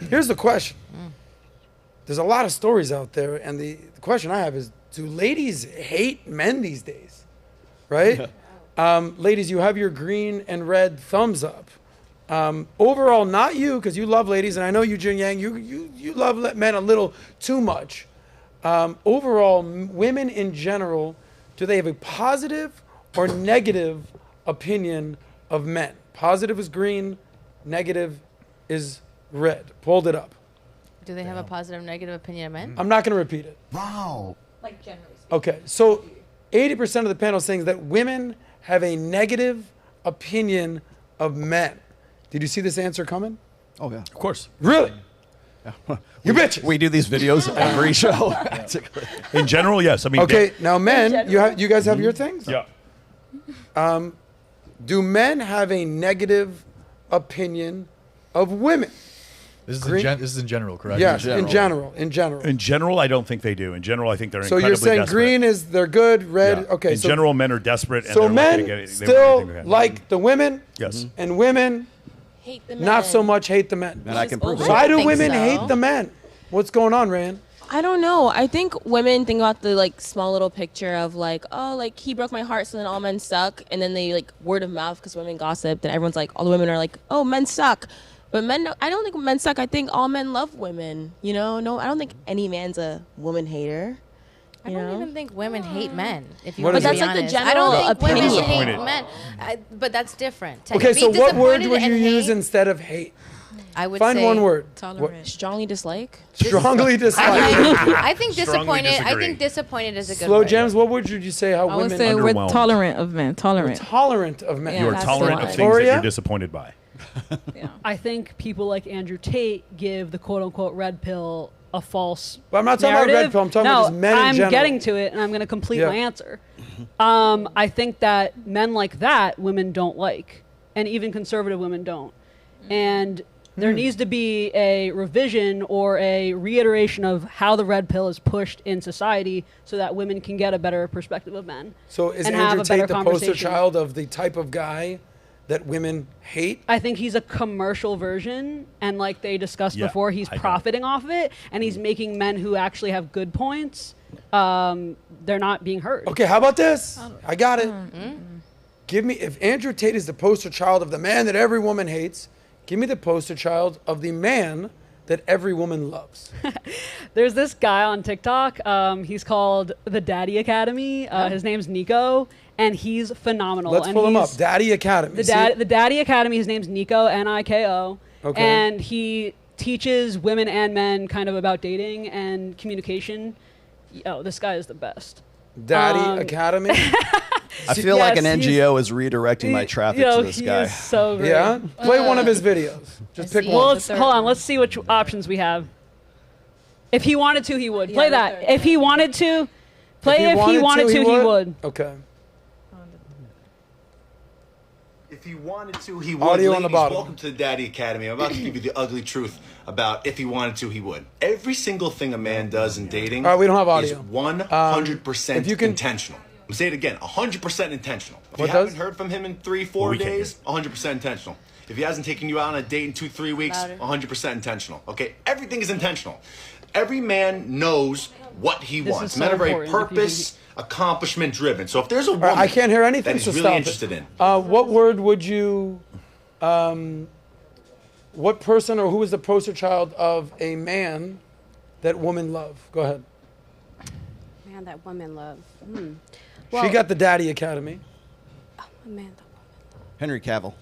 Here's the question. There's a lot of stories out there, and the question I have is, do ladies hate men these days? Right? Ladies, you have your green and red thumbs up. Overall, not you, because you love ladies, and I know you, Jin Yang, you love men a little too much. Overall, women in general, do they have a positive or negative opinion of men? Positive is green, negative is red. Pulled it up. Do they have a positive, negative opinion of men? I'm not going to repeat it. Wow. Like generally speaking. Okay, so 80% of the panel is saying that women have a negative opinion of men. Did you see this answer coming? Oh, yeah. Of course. Really? You bitches. We do these videos every show. In general, yes. I mean, Okay, now men, you guys have your things? yeah. Do men have a negative opinion of women? This is, Green- this is in general, correct? Yes, in general. general. In general, I don't think they do. In general, I think they're So incredibly you're saying desperate. green is they're good, red, Yeah. okay. In general, men are desperate. And so they're men looking to get, still they want like the women, Yes. and women Hate the men. not so much hate the men. And I can prove it. Why do think women so. hate the men? What's going on, Rand? I don't know. I think women think about the like small little picture of like, oh, like he broke my heart, so then all men suck, and then they like word of mouth because women gossip, and everyone's like, all the women are like, oh, men suck. But men, I don't think men suck. I think all men love women. You know, no, I don't think any man's a woman hater. I don't even think women hate men. If you What want is to it? be But that's like the honest. I don't general think women opinion. hate Disappointed. men. But that's different. Okay, Be so what word disappointed would you and use hate, instead of hate? I would Find say one word. Tolerant. Strongly dislike. Strongly dislike. I think Strongly disappointed. I disagree. think disappointed is a good Slow word. Gems, what would you say how I would women say are we're Underwhelmed. tolerant of men. Tolerant. tolerant of men? Yeah, You are that's tolerant the of one. things that Victoria? you're disappointed by. Yeah. I think people like Andrew Tate give the quote-unquote red pill a false But I'm not talking narrative. about red pill, I'm talking no, about just men in I'm general. getting to it, and I'm going to complete Yeah. my answer. I think that men like that, women don't like, and even conservative women don't. And there needs to be a revision or a reiteration of how the red pill is pushed in society so that women can get a better perspective of men. So is and have Andrew a better Tate the poster conversation. child of the type of guy that women hate? I think he's a commercial version, and like they discussed Yeah, before, he's I know. profiting off of it, and he's making men who actually have good points, they're not being heard. Okay, how about this? I got it. Give me, if Andrew Tate is the poster child of the man that every woman hates, give me the poster child of the man that every woman loves. There's this guy on TikTok. He's called the Daddy Academy. His name's Nico, and he's phenomenal. Let's and pull him up. he's- Daddy Academy. The, See? the Daddy Academy, his name's Nico, Niko. Okay. And he teaches women and men kind of about dating and communication. Oh, this guy is the best. Daddy Academy. I feel like an Yes, NGO is redirecting my traffic to this he guy. is so great. Yeah? Play one of his videos. Just pick see. Well, one. let's, hold on. Let's see which options we have. If he wanted to, he would. Play the that. third. If he wanted to, play if he wanted to, he would. Okay. If he wanted to, he would. Audio Ladies, on the bottom. welcome to the Daddy Academy. I'm about to give you the ugly truth about if he wanted to, he would. Every single thing a man does in dating All right, we don't have is audio. 100% if you can- intentional. I'm saying it again, 100% intentional. If What you does? haven't heard from him in 3-4 we can't days, 100% intentional. If he hasn't taken you out on a date in 2-3 weeks, Louder. 100% intentional. Okay, everything is intentional. Every man knows what he This wants. is Men so are very important. If you purpose, accomplishment driven. So if there's a All woman right, I can't hear anything, that he's so really stop interested it. in, What word would you, what person or who is the poster child of a man that women love? Go ahead. Man, that women love. She got the Daddy Academy. Man, Henry Cavill.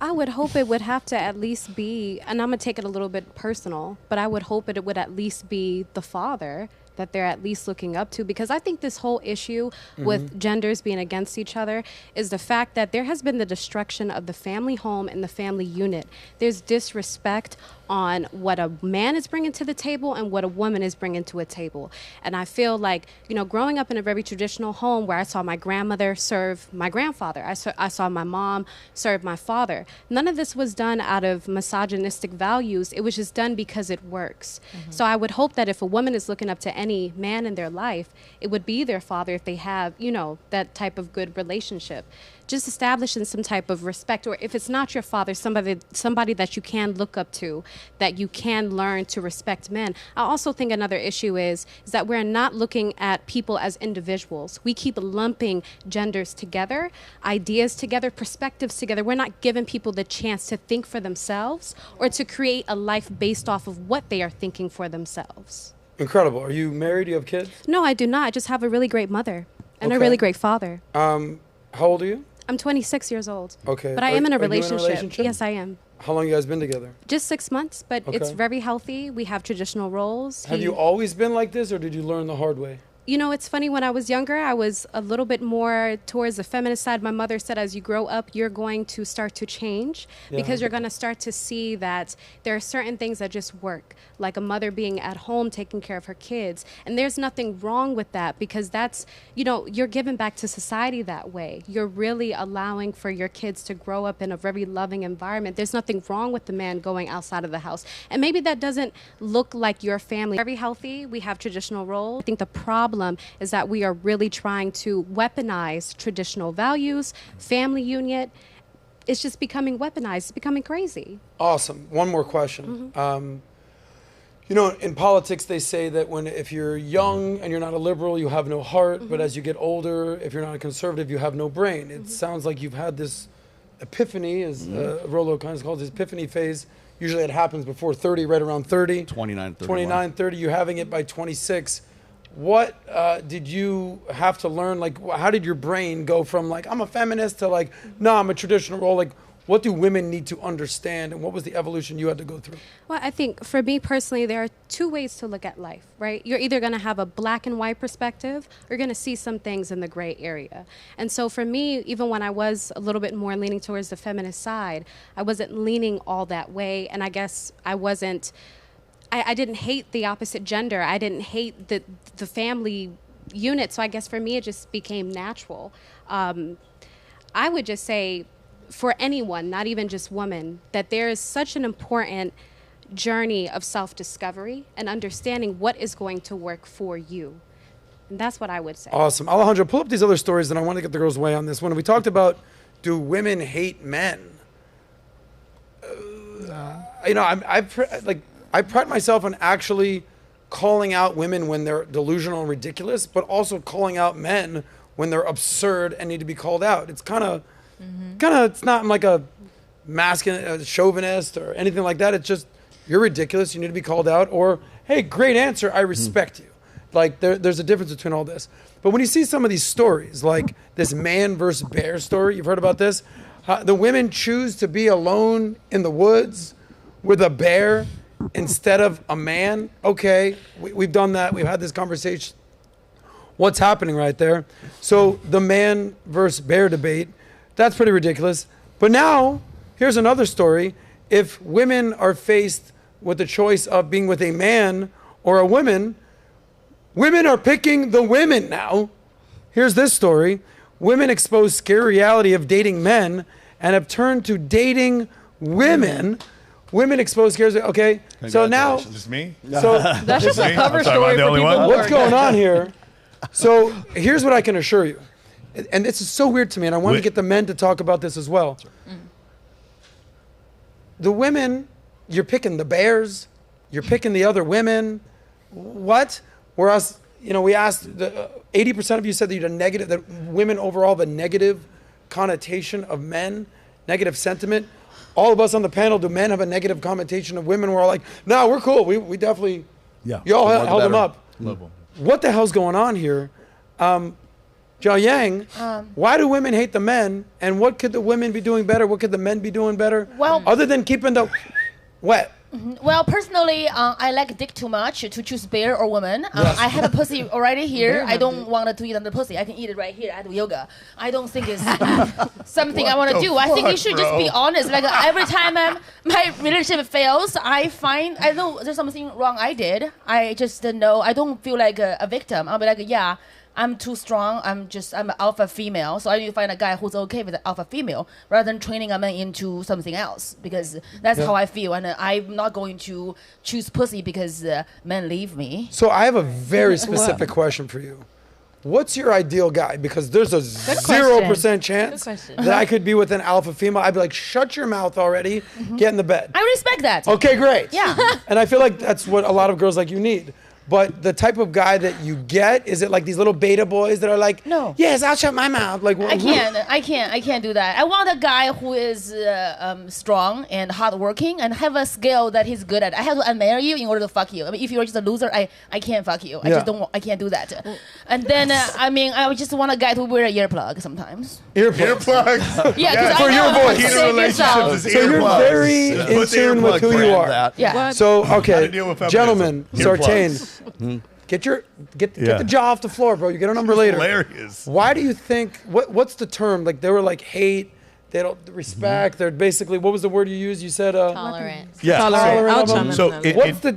I would hope it would have to at least be, and I'm going to take it a little bit personal, but I would hope it would at least be the father that they're at least looking up to, because I think this whole issue with genders being against each other is the fact that there has been the destruction of the family home and the family unit. There's disrespect on what a man is bringing to the table and what a woman is bringing to a table. And I feel like, you know, growing up in a very traditional home where I saw my grandmother serve my grandfather, I saw my mom serve my father. None of this was done out of misogynistic values. It was just done because it works. So I would hope that if a woman is looking up to any any man in their life, it would be their father if they have, you know, that type of good relationship. Just establishing some type of respect, or if it's not your father, somebody that you can look up to, that you can learn to respect men. I also think another issue is that we're not looking at people as individuals. We keep lumping genders together, ideas together, perspectives together. We're not giving people the chance to think for themselves or to create a life based off of what they are thinking for themselves. Incredible. Are you married? Do you have kids? No, I do not. I just have a really great mother and a Okay. really great father. How old are you? I'm 26 years old. Okay. But I am in a Are you relationship. Yes, I am. How long you guys been together? Just 6 months, but it's Okay. very healthy. We have traditional roles. Have you always been like this, or did you learn the hard way? You know, it's funny, when I was younger, I was a little bit more towards the feminist side. My mother said, as you grow up, you're going to start to change because you're going to start to see that there are certain things that just work, like a mother being at home taking care of her kids. And there's nothing wrong with that, because that's, you know, you're giving back to society that way. You're really allowing for your kids to grow up in a very loving environment. There's nothing wrong with the man going outside of the house. And maybe that doesn't look like your family. Very healthy. We have traditional roles. I think the problem is that we are really trying to weaponize traditional values, family unit. It's just becoming weaponized. It's becoming crazy. Awesome. One more question. You know, in politics, they say that if you're young and you're not a liberal, you have no heart. But as you get older, if you're not a conservative, you have no brain. It sounds like you've had this epiphany, as Rollo kind of calls his epiphany phase. Usually it happens before 30, right around 30. 29, 31. 29, 30. You're having it by 26. What did you have to learn? Like, how did your brain go from like, I'm a feminist to like, no, I'm a traditional role? Like, what do women need to understand? And what was the evolution you had to go through? Well, I think for me personally, there are two ways to look at life, right? You're either going to have a black and white perspective, or you're going to see some things in the gray area. And so for me, even when I was a little bit more leaning towards the feminist side, I wasn't leaning all that way. And I guess I didn't hate the opposite gender. I didn't hate the family unit. So I guess for me, it just became natural. I would just say for anyone, not even just women, that there is such an important journey of self-discovery and understanding what is going to work for you. And that's what I would say. Awesome. Alejandro, pull up these other stories, and I want to get the girls' way on this one. We talked about, do women hate men? You know, I pride myself on actually calling out women when they're delusional and ridiculous, but also calling out men when they're absurd and need to be called out. It's it's not like a masculine chauvinist or anything like that. It's just, you're ridiculous, you need to be called out, or, hey, great answer, I respect you. Like, there's a difference between all this. But when you see some of these stories, like this man versus bear story, you've heard about this? The women choose to be alone in the woods with a bear instead of a man. Okay, we've done that. We've had this conversation. What's happening right there? So the man versus bear debate, that's pretty ridiculous. But now, here's another story. If women are faced with the choice of being with a man or a woman, women are picking the women now. Here's this story. Women expose scary reality of dating men and have turned to dating women. Women expose scary. Okay, so now, Is this me? so That's just a Me? cover I'm sorry, story am I the for only people one? who what's are- going on here? So here's what I can assure you, and this is so weird to me, and I want to get the men to talk about this as well. The women, you're picking the bears, you're picking the other women. What? Whereas, you know, we asked, 80% of you said that you had a negative, that women overall have a negative connotation of men, negative sentiment. All of us on the panel, do men have a negative connotation of women? We're all like, no, we're cool. We definitely, Yeah. you all The more the held them better. up. What the hell's going on here? Jiao Yang, why do women hate the men? And what could the women be doing better? What could the men be doing better? Well- other than keeping the wet. Well, personally, I like dick too much to choose bear or woman. Yes. I have a pussy already here. I don't want to eat on the pussy. I can eat it right here. I do yoga. I don't think it's something I want to do. I think you should just be honest. Like every time my relationship fails, I know there's something wrong I did. I just know I don't feel like a victim. I'll be like, yeah, I'm too strong. I'm an alpha female. So I need to find a guy who's okay with the alpha female rather than training a man into something else, because that's how I feel. And I'm not going to choose pussy because men leave me. So I have a very specific question for you. What's your ideal guy? Because there's a 0% chance that I could be with an alpha female. I'd be like, shut your mouth already. Get in the bed. I respect that. Okay, great. Yeah. And I feel like that's what a lot of girls like you need. But the type of guy that you get, is it like these little beta boys that are like, no, yes, I'll shut my mouth. Like, I can't do that. I want a guy who is strong and hardworking and have a skill that he's good at. I have to unmarry you in order to fuck you. I mean, if you're just a loser, I can't fuck you. I can't do that. And then I just want a guy to wear an earplug sometimes. Earplugs. Yeah, for your voice. Heated relationships So you're very in tune with who you are. Yeah. So okay, deal with feminism. gentlemen, Sartain. Get the jaw off the floor, bro. You get a number later. Hilarious. Why do you think? What's the term? Like they were like hate. They don't respect. They're basically, what was the word you used? You said tolerant. Yeah. Tolerant. So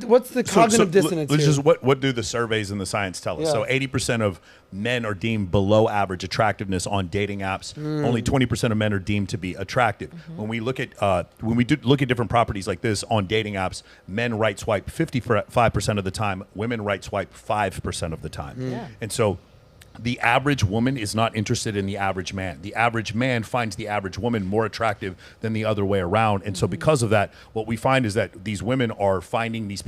what's the cognitive dissonance Which here? is what do the surveys and the science tell us? Yeah. So 80% of men are deemed below average attractiveness on dating apps. Only 20% of men are deemed to be attractive. When we look at look at different properties like this on dating apps, men right swipe 55% of the time. Women right swipe 5% of the time. And so the average woman is not interested in the average man. The average man finds the average woman more attractive than the other way around. And so because of that, what we find is that these women are finding these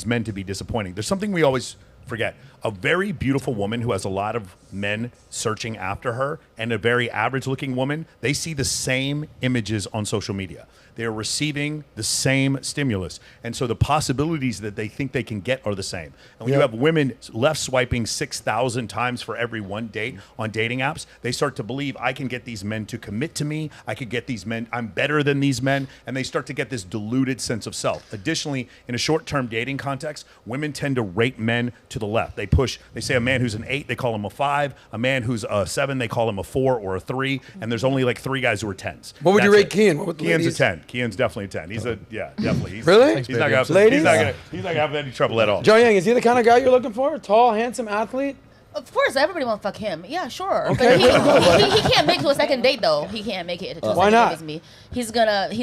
men to be disappointing. There's something we always forget. A very beautiful woman who has a lot of men searching after her and a very average looking woman, they see the same images on social media. They are receiving the same stimulus. And so the possibilities that they think they can get are the same. And when you have women left swiping 6,000 times for every one date on dating apps, they start to believe I can get these men to commit to me. I could get these men. I'm better than these men. And they start to get this diluted sense of self. Additionally, in a short-term dating context, women tend to rate men to the left. They say a man who's an 8, they call him a 5. A man who's a 7, they call him a 4 or a 3. And there's only like 3 guys who are 10s. What would you rate Kian? Kian's a 10. Kian's definitely a 10. He's definitely. Really? He's not gonna have any trouble at all. Joe Yang, is he the kind of guy you're looking for? Tall, handsome athlete? Of course, everybody wants to fuck him. Yeah, sure. Okay. But he can't make it to a second date though. He can't make it to a Why second not? date with me. He's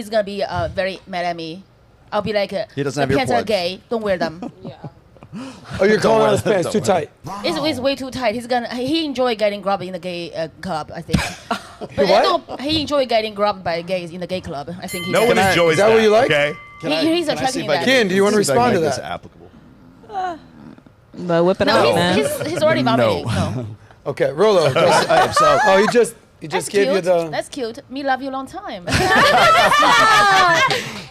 gonna be very mad at me. I'll be like, He doesn't the have your pants are plugs. gay. Don't wear them. Oh, you're calling out his pants too tight. It's way too tight. He enjoy getting grubbed in the gay club, I think. But What? he enjoy getting grubbed by gays in the gay club. I think he No one does. enjoys Is that what you like? Okay. He's attracting that. Kian, do you want to respond to that? Applicable. But whip it No, out, man. he's already vomiting. No. Okay, Rolo. He just That's gave cute. you the. That's cute. Me love you long time.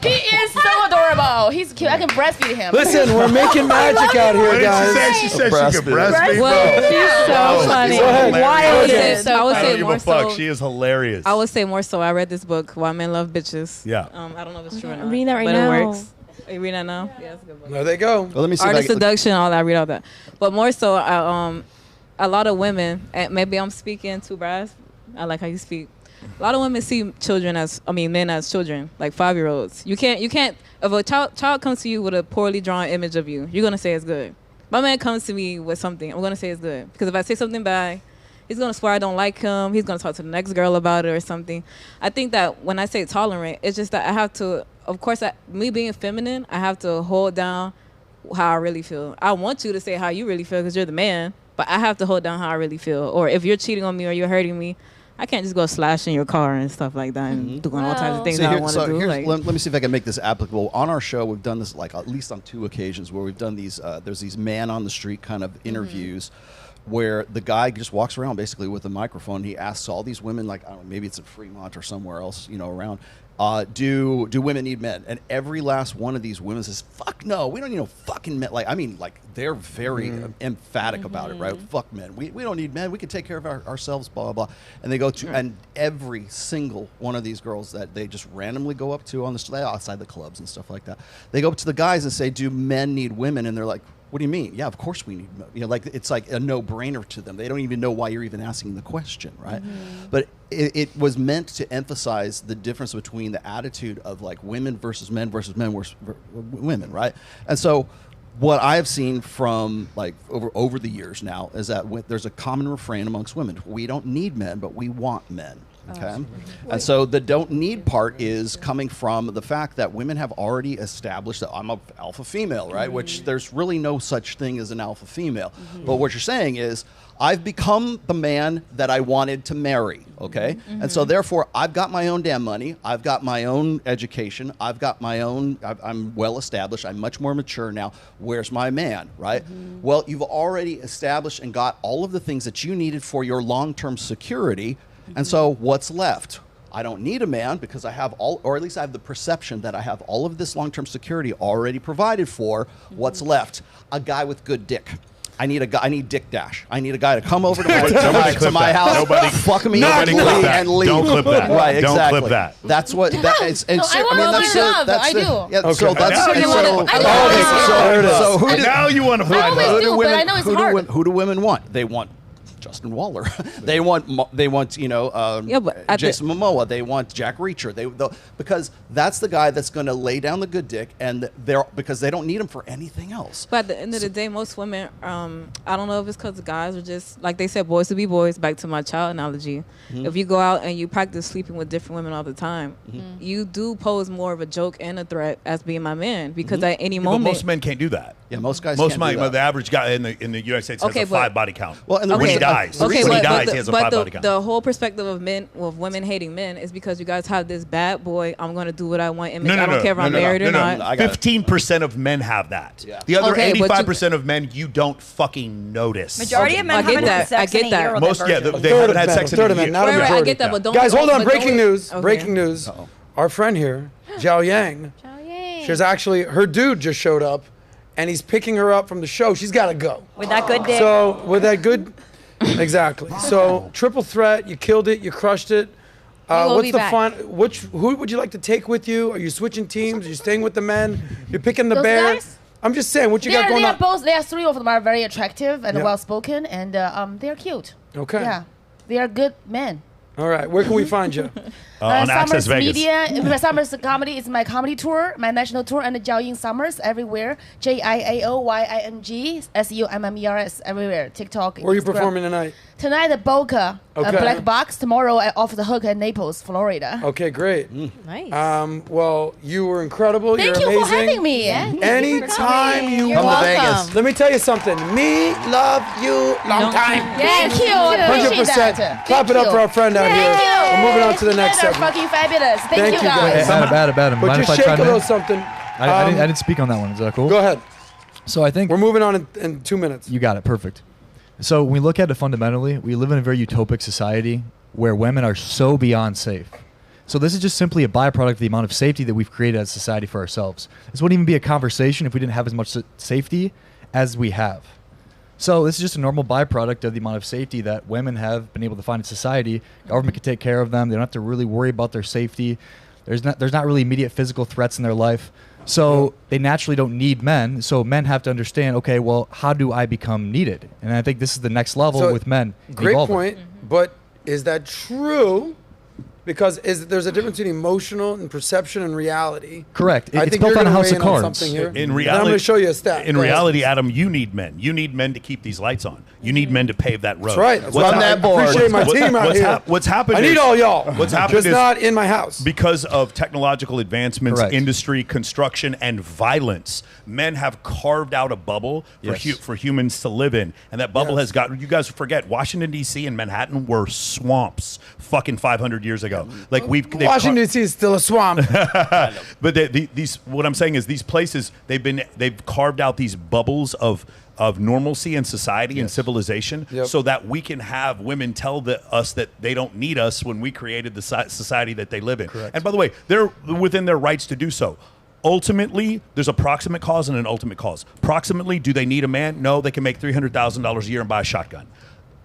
He is so adorable. He's cute. I can breastfeed him. Listen, we're making magic out here, What did guys. she say? She said she could breastfeed, Well, bro. she's so funny. Go ahead. Wild. Okay. I would I say don't give more a fuck. so. She is hilarious. I would say more so. I read this book, Why Men Love Bitches. Yeah. I don't know if it's true or not. I'm reading that right but now. it works. Are you reading that now? Yeah, it's a good book. There they go. Well, let me see Art if of I can, Seduction, all that. I read all that. But more so, a lot of women, and maybe I'm speaking too brass. I like how you speak. A lot of women see men as children, like 5-year-olds. You can't, if a child comes to you with a poorly drawn image of you, you're going to say it's good. My man comes to me with something, I'm going to say it's good. Because if I say something bad, he's going to swear I don't like him. He's going to talk to the next girl about it or something. I think that when I say tolerant, it's just that I have to, of course, me being feminine, I have to hold down how I really feel. I want you to say how you really feel because you're the man, but I have to hold down how I really feel. Or if you're cheating on me or you're hurting me, I can't just go slashing your car and stuff like that and doing all types of things that I want to do. Let me see if I can make this applicable. On our show, we've done this like at least on 2 occasions where we've done these. There's these man on the street kind of interviews where the guy just walks around basically with a microphone. He asks all these women, like I don't know, maybe it's in Fremont or somewhere else, around. Do women need men? And every last one of these women says, "Fuck no, we don't need no fucking men." Like they're very emphatic about it, right? Fuck men. We don't need men. We can take care of ourselves. Blah blah blah. And they go to and every single one of these girls that they just randomly go up to on the outside the clubs and stuff like that. They go up to the guys and say, "Do men need women?" And they're like, "What do you mean? Yeah, of course we need." Like it's like a no-brainer to them. They don't even know why you're even asking the question, right? But it was meant to emphasize the difference between the attitude of like women versus men versus women, right? And so what I've seen from like over the years now is that there's a common refrain amongst women: we don't need men, but we want men. Okay, and so the don't need part is coming from the fact that women have already established that I'm an alpha female, right? Which there's really no such thing as an alpha female. But what you're saying is, I've become the man that I wanted to marry, okay? And so therefore, I've got my own damn money. I've got my own education. I've got my own, I'm well established. I'm much more mature now. Where's my man, right? Well, you've already established and got all of the things that you needed for your long-term security. And so what's left? I don't need a man because I have all, or at least I have the perception that I have all of this long-term security already provided for. What's left? A guy with good dick. I need a guy. I need Dick Dash. I need a guy to come over to my house, fuck me, and leave. Don't clip that. Right, exactly. Don't clip that. That's what. That is, and No, I want that's love. that's I the, do. Yeah, Okay. So that's Now you wanna- so who do, Now you want to I find always out. do, but I know it's hard. Who do women want? They want Justin Waller. they want Jason Momoa. They want Jack Reacher. Because that's the guy that's going to lay down the good dick, and because they don't need him for anything else. But at the end of the day, most women, I don't know if it's because the guys are just, like they said, boys to be boys, back to my child analogy. If you go out and you practice sleeping with different women all the time, you do pose more of a joke and a threat as being my man, because at any But moment... most men can't do that. Yeah, most guys Most can't men, do that. the average guy in the United States has a 5 body count. Well, and the when he reason- dies, the when reason- he dies, he has a 5 body count. The whole perspective of men, of women hating men, is because you guys have this bad boy, I'm going to do what I want image. I don't care if I'm married or not. 15% of men have that. Yeah. The other Okay, but 85% of men you don't fucking notice. Majority of men I get haven't had that. sex I get in a that. year with Most, their yeah, virgin. they haven't had sex in a year. Not a Right, I majority. get that, but don't... Guys, hold on. but Breaking don't- news. Okay. Breaking news. Our friend here, Zhao Yang, she's actually, her dude just showed up, and he's picking her up from the show. She's got to go. With that good dick. So, with that good, exactly. So, triple threat, you killed it, you crushed it. will What's be the back. fun? Who would you like to take with you? Are you switching teams? Are you staying with the men? You're picking the Those bear? guys? I'm just saying, what you got going They are on? both. There are 3 of them are very attractive and Yeah. well spoken, and they're cute. Okay. Yeah, they are good men. All right. Where can we find you? On Access Summers Vegas. Media, my Summers Comedy is my comedy tour, my national tour, and the Jiaoying Summers everywhere. JIAOYING SUMMERS everywhere. TikTok. Where are you Instagram. performing tonight? Tonight at Boca, Okay. Black Box. Tomorrow at Off the Hook at Naples, Florida. Okay, great. Nice. Well, you were incredible. Thank You're you amazing. for having me. Anytime you You're want. welcome. Let me tell you something. Me love you long time. Thank you. I appreciate 100%. that. Clap it up for our friend out here. Thank you. We're moving on to the You next guys are segment. fucking fabulous. Thank you you guys. guys. Adam, But mind if just I shake a chime little in? something. I didn't speak on that one. Is that cool? Go ahead. So I think We're moving on in 2 minutes. you got it. Perfect. So when we look at it fundamentally, we live in a very utopic society where women are so beyond safe. So this is just simply a byproduct of the amount of safety that we've created as a society for ourselves. This wouldn't even be a conversation if we didn't have as much safety as we have. So this is just a normal byproduct of the amount of safety that women have been able to find in society. Government can take care of them. They don't have to really worry about their safety. There's not really immediate physical threats in their life. So they naturally don't need men. So men have to understand, okay, well, how do I become needed? And I think this is the next level So, with men. Great evolving. point. But is that true? Because there's a difference between emotional and perception and reality. Correct. I It's think built you're on a gonna house weigh of in on cards. something here. In And reality, I'm going to show you a stat. In Go ahead. reality, Adam, you need men. You need men to keep these lights on. You need men to pave that road. That's right. That's What's why I hap- appreciate my what's- team out what's here. What's happened? I need is- all y'all. What's happened Just is not in my house. because of technological advancements, Correct. industry, construction, and violence. Men have carved out a bubble for Yes. for humans to live in, and that bubble Yes. has got. You guys forget Washington D.C. and Manhattan were swamps, fucking 500 years ago. Like they've Washington, D.C. is still a swamp. but these, what I'm saying is, these places they've carved out these bubbles of normalcy and society and civilization, Yep. so that we can have women tell us that they don't need us when we created the society that they live in. Correct. And by the way, they're within their rights to do so. Ultimately, there's a proximate cause and an ultimate cause. Proximately, do they need a man? No, they can make $300,000 a year and buy a shotgun.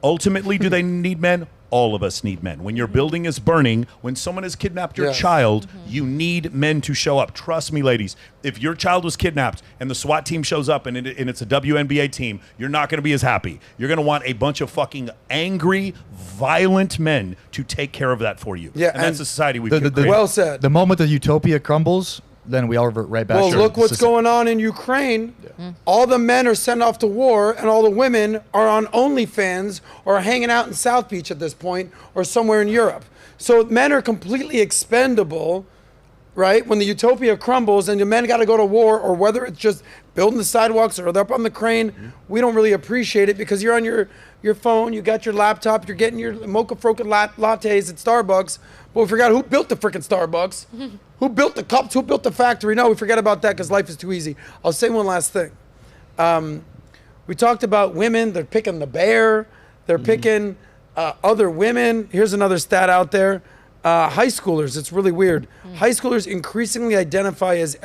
Ultimately, do they need men? All of us need men. When your building is burning, when someone has kidnapped your Yes. child, you need men to show up. Trust me, ladies. If your child was kidnapped and the SWAT team shows up and it's a WNBA team, you're not going to be as happy. You're going to want a bunch of fucking angry, violent men to take care of that for you. Yeah, and that's and the society we've The- created. Well said. The moment that utopia crumbles, then we all revert right back. Well, to look the what's system. going on in Ukraine. All the men are sent off to war, and all the women are on OnlyFans or hanging out in South Beach at this point or somewhere in Europe. So men are completely expendable, right? When the utopia crumbles and the men got to go to war, or whether it's just building the sidewalks or they're up on the crane, we don't really appreciate it because you're on your phone, you got your laptop, you're getting your mocha froca lattes at Starbucks, but we forgot who built the freaking Starbucks, who built the cups, who built the factory. No, we forget about that because life is too easy. I'll say one last thing. We talked about women, they're picking the bear, they're picking other women. Here's another stat out there. High schoolers, it's really weird. High schoolers increasingly identify as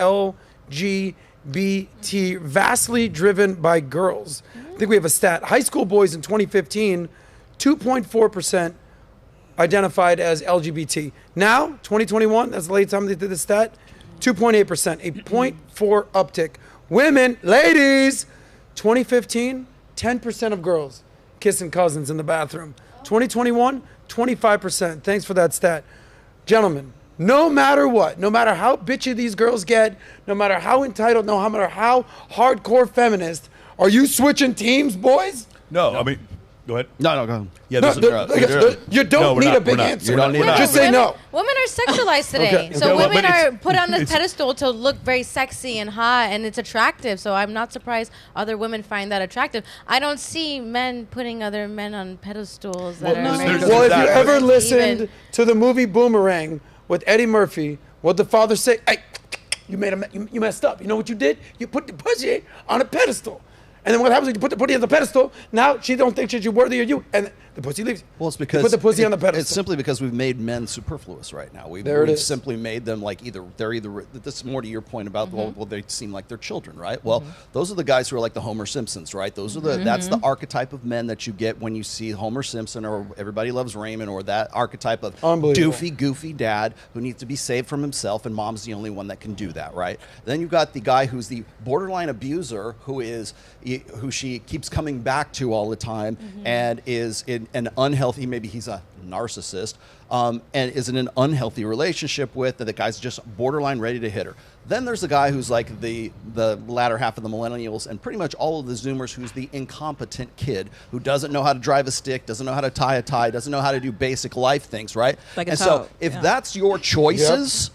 LGBT, vastly driven by girls. I think we have a stat. High school boys in 2015, 2.4% identified as LGBT. Now, 2021, that's the latest time they did the stat, 2.8%, a 0.4 uptick. Women, ladies, 2015, 10% of girls kissing cousins in the bathroom. 2021, 25%. Thanks for that stat. Gentlemen, no matter what, no matter how bitchy these girls get, no matter how entitled, no matter how hardcore feminist, are you switching teams, boys? No, I mean, go ahead. No, go ahead. Yeah, No, there's you don't need a big answer. You don't need a- Just say no. Women are sexualized today. Okay. So No, women but it's- are put on a it's- pedestal to look very sexy and hot, and it's attractive. So I'm not surprised other women find that attractive. I don't see men putting other men on pedestals that Well, are there's very Well, if you that, ever even- listened to the movie Boomerang with Eddie Murphy, what the father say? Hey, you messed up. You know what you did? You put the pussy on a pedestal. And then what happens when you put the pussy on the pedestal? Now she don't think she's worthy of you, and the pussy leaves. Well, it's You because put the pussy on the pedestal. It's simply because we've made men superfluous right now. We've There it is. simply made them like they're either. This is more to your point about well, they seem like they're children, right? Well, those are the guys who are like the Homer Simpsons, right? Those are that's the archetype of men that you get when you see Homer Simpson or Everybody Loves Raymond or that archetype of Unbelievable. doofy, goofy dad who needs to be saved from himself, and mom's the only one that can do that, right? Then you got the guy who's the borderline abuser who she keeps coming back to all the time and is in an unhealthy, maybe he's a narcissist, and is in an unhealthy relationship with, and the guy's just borderline ready to hit her. Then there's the guy who's like the latter half of the millennials and pretty much all of the Zoomers who's the incompetent kid who doesn't know how to drive a stick, doesn't know how to tie a tie, doesn't know how to do basic life things, right? Like a and so child, if yeah. that's your choices,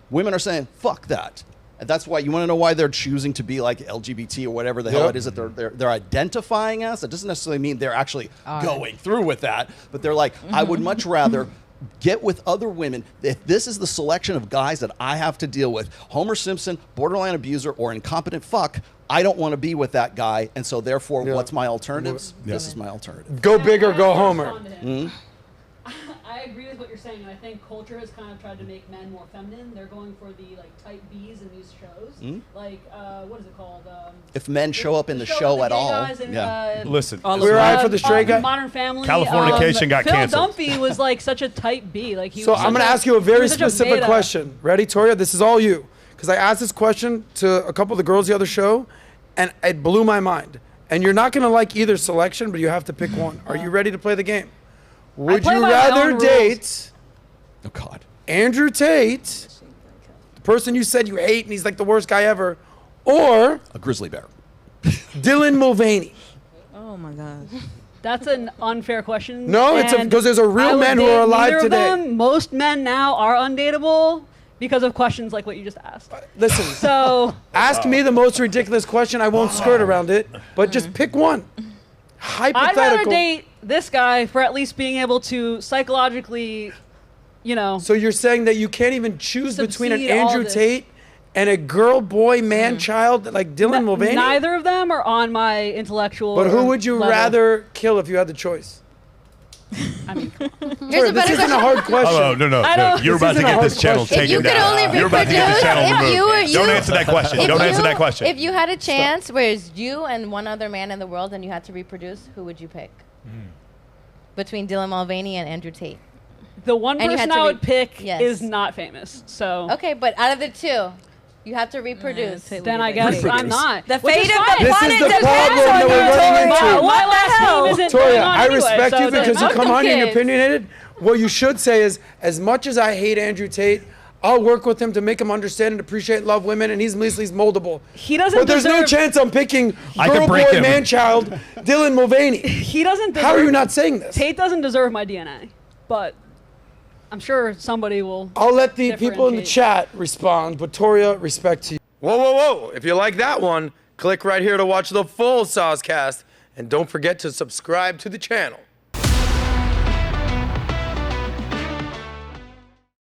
women are saying, fuck that. And that's why you want to know why they're choosing to be like LGBT or whatever the hell it is that they're identifying as. It doesn't necessarily mean they're actually going through with that, but they're like, I would much rather get with other women. If this is the selection of guys that I have to deal with, Homer Simpson, borderline abuser, or incompetent fuck, I don't want to be with that guy. And so therefore, what's my alternatives? This is my alternative. Go big or go Homer. I agree with what you're saying, and I think culture has kind of tried to make men more feminine. They're going for the type Bs in these shows, like what is it called? If men show up in the show at all, Listen, We're right for the straight guy. Modern Family. Californication got Phil canceled. Dumpy was like such a type B. Like he. So was I'm going such to ask you a very he was such a specific beta. question. Ready, Toria? This is all you. Because I asked this question to a couple of the girls the other show, and it blew my mind. And you're not going to like either selection, but you have to pick one. Are you ready to play the game? Would play you by my rather own date oh God, Andrew Tate, the person you said you hate and he's like the worst guy ever, or a grizzly bear. Dylan Mulvaney? Oh my gosh. That's an unfair question. No, it's and because there's a real I would men who date are alive neither of today. them. Most men now are undateable because of questions like what you just asked. Listen, So ask me the most ridiculous question. I won't skirt around it, but just pick one. I'd rather Hypothetical. date this guy for at least being able to psychologically, So you're saying that you can't even choose between an Subsede all Andrew this. Tate and a girl, boy, man, child like Dylan Mulvaney? neither of them are on my intellectual. But who would you level. rather kill if you had the choice? Here's a This better isn't a question. hard question. Oh, no. don't- You're about to isn't a get hard this channel question. If you taken could only down. You're about to get this reproduce, channel if removed. you were Don't you- answer that question. If Don't you- answer that question. If you had a chance where it's you and one other man in the world and you had to reproduce, who would you pick? Between Dylan Mulvaney and Andrew Tate. The one And you had person to I would pick yes. is not famous. So Okay, but out of the two, you have to reproduce. then I guess I'm not. The Which fate is of the fine. This planet is the depends problem on that you, we're running Toria. into. My last hell? name isn't Toria, going on I anyway, respect so you it doesn't because you matter. come on here and you're kids. opinionated. What you should say is, as much as I hate Andrew Tate, I'll work with him to make him understand and appreciate and love women, and he's moldable. He doesn't But there's no deserve- chance I'm picking I girl, could boy, break him. man, child, Dylan Mulvaney. He doesn't deserve, How are you not saying this? Tate doesn't deserve my DNA, but I'm sure somebody will. I'll let the people in the differentiate. chat respond, but Toria, respect to you. Whoa, whoa, whoa. If you like that one, click right here to watch the full SOSCAST, and don't forget to subscribe to the channel.